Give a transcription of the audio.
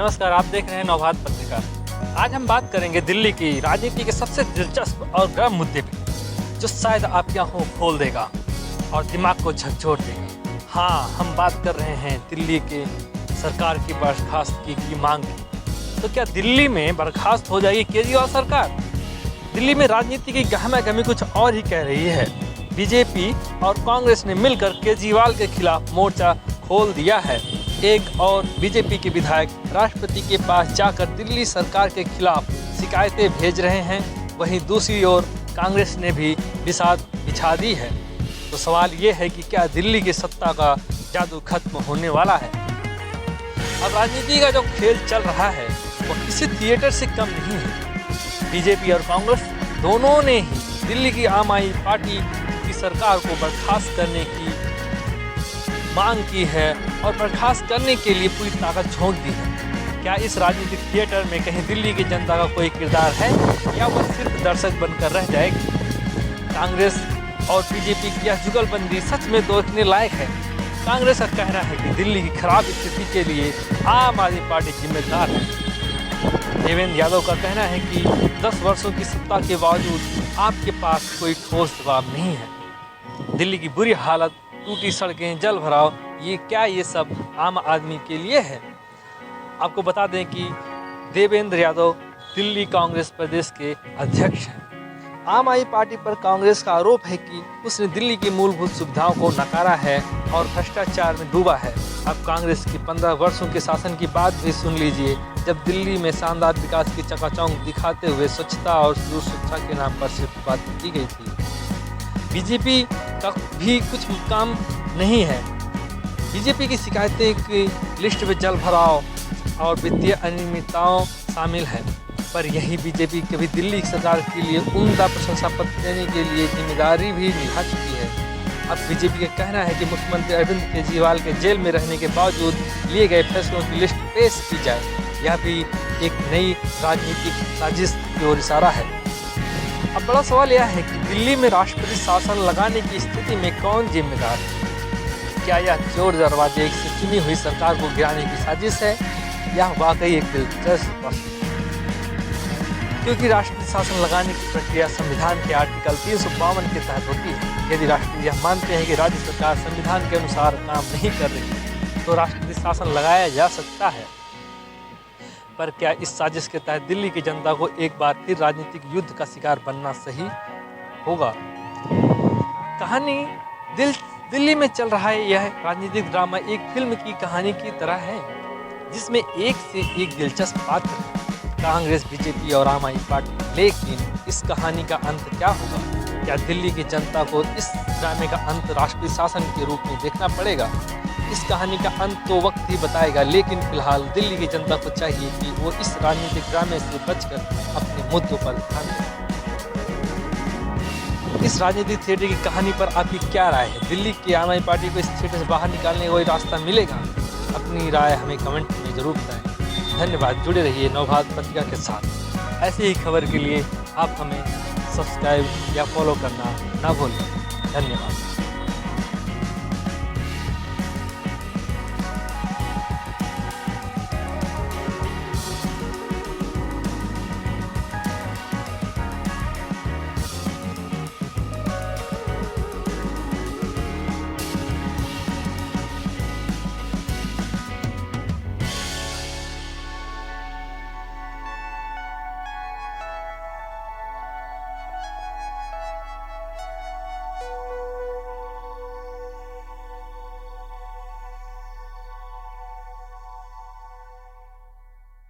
नमस्कार, आप देख रहे हैं नवभारत पत्रिका। आज हम बात करेंगे दिल्ली की राजनीति के सबसे दिलचस्प और गर्म मुद्दे पे, जो शायद आपकी आंखों को खोल देगा और दिमाग को झकझोर देगा। हाँ, हम बात कर रहे हैं दिल्ली के सरकार की बर्खास्तगी की मांग की। तो क्या दिल्ली में बर्खास्त हो जाएगी केजरीवाल सरकार? दिल्ली में राजनीति की गहमागहमी कुछ और ही कह रही है। बीजेपी और कांग्रेस ने मिलकर केजरीवाल के खिलाफ मोर्चा खोल दिया है। एक और बीजेपी के विधायक राष्ट्रपति के पास जाकर दिल्ली सरकार के खिलाफ शिकायतें भेज रहे हैं। वहीं दूसरी ओर कांग्रेस ने भी बिसात बिछा दी है। तो सवाल ये है कि क्या दिल्ली की सत्ता का जादू खत्म होने वाला है? अब राजनीति का जो खेल चल रहा है वो किसी थिएटर से कम नहीं है। बीजेपी और कांग्रेस दोनों ने ही दिल्ली की आम आदमी पार्टी की सरकार को बर्खास्त करने की मांग की है और बर्खास्त करने के लिए पूरी ताकत झोंक दी है। क्या इस राजनीतिक थिएटर में कहीं दिल्ली की जनता का कोई किरदार है या वह सिर्फ दर्शक बनकर रह जाएगी? कांग्रेस और बीजेपी की यह जुगलबंदी सच में देखने लायक है। कांग्रेस का कहना है कि दिल्ली की खराब स्थिति के लिए आम आदमी पार्टी जिम्मेदार है। देवेंद्र यादव का कहना है कि 10 वर्षों की सत्ता के बावजूद आपके पास कोई ठोस जवाब नहीं है। दिल्ली की बुरी हालत, टूटी सड़कें, जल भराव, ये सब आम आदमी के लिए है। आपको बता दें कि देवेंद्र यादव दिल्ली कांग्रेस प्रदेश के अध्यक्ष हैं। आम आदमी पार्टी पर कांग्रेस का आरोप है कि उसने दिल्ली की मूलभूत सुविधाओं को नकारा है और भ्रष्टाचार में डूबा है। अब कांग्रेस की 15 वर्षों के शासन की बात भी सुन लीजिए, जब दिल्ली में शानदार विकास की चकाचौंध दिखाते हुए स्वच्छता और सुरक्षा के नाम पर सिर्फ बात की गई थी। बीजेपी का भी कुछ काम नहीं है। बीजेपी की शिकायतें की लिस्ट में जल भराव और वित्तीय अनियमितताओं शामिल है, पर यही बीजेपी कभी दिल्ली सरकार के लिए उम्दा प्रशंसा पत्र देने के लिए जिम्मेदारी भी निभा चुकी है। अब बीजेपी का कहना है कि मुख्यमंत्री अरविंद केजरीवाल के जेल में रहने के बावजूद लिए गए फैसलों की लिस्ट पेश की जाए। यह भी एक नई राजनीतिक साजिश की ओर इशारा है। अब बड़ा सवाल यह है कि दिल्ली में राष्ट्रपति शासन लगाने की स्थिति में कौन जिम्मेदार है? क्या यह चोर दरवाजे से चुनी हुई सरकार को गिराने की साजिश है या वाकई एक दिलचस्प प्रश्न? क्योंकि राष्ट्रपति शासन लगाने की प्रक्रिया संविधान के आर्टिकल 352 के तहत होती है। यदि राष्ट्रपति यह मानते हैं कि राज्य सरकार संविधान के अनुसार काम नहीं कर रही तो राष्ट्रपति शासन लगाया जा सकता है। पर क्या इस साजिश के तहत दिल्ली की जनता को एक बार फिर राजनीतिक युद्ध का शिकार बनना सही होगा? कहानी दिल्ली में चल रहा है यह राजनीतिक ड्रामा एक फिल्म की कहानी की तरह है, जिसमें एक से एक दिलचस्प पात्र है, कांग्रेस, बीजेपी और आम आदमी पार्टी। लेकिन इस कहानी का अंत क्या होगा? क्या दिल्ली की जनता को इस ड्रामे का अंत राष्ट्रपति शासन के रूप में देखना पड़ेगा? इस कहानी का अंत तो वक्त ही बताएगा, लेकिन फिलहाल दिल्ली की जनता को चाहिए कि वो इस राजनीतिक ड्रामे से बचकर अपने मुद्दों पर ध्यान दें। इस राजनीतिक थिएटर की कहानी पर आपकी क्या राय है? दिल्ली की आम आदमी पार्टी को इस थिएटर से बाहर निकालने का कोई रास्ता मिलेगा? अपनी राय हमें कमेंट में जरूर बताएं। धन्यवाद। जुड़े रहिए नवभारत पत्रिका के साथ। ऐसी ही खबर के लिए आप हमें सब्सक्राइब या फॉलो करना ना भूलें। धन्यवाद।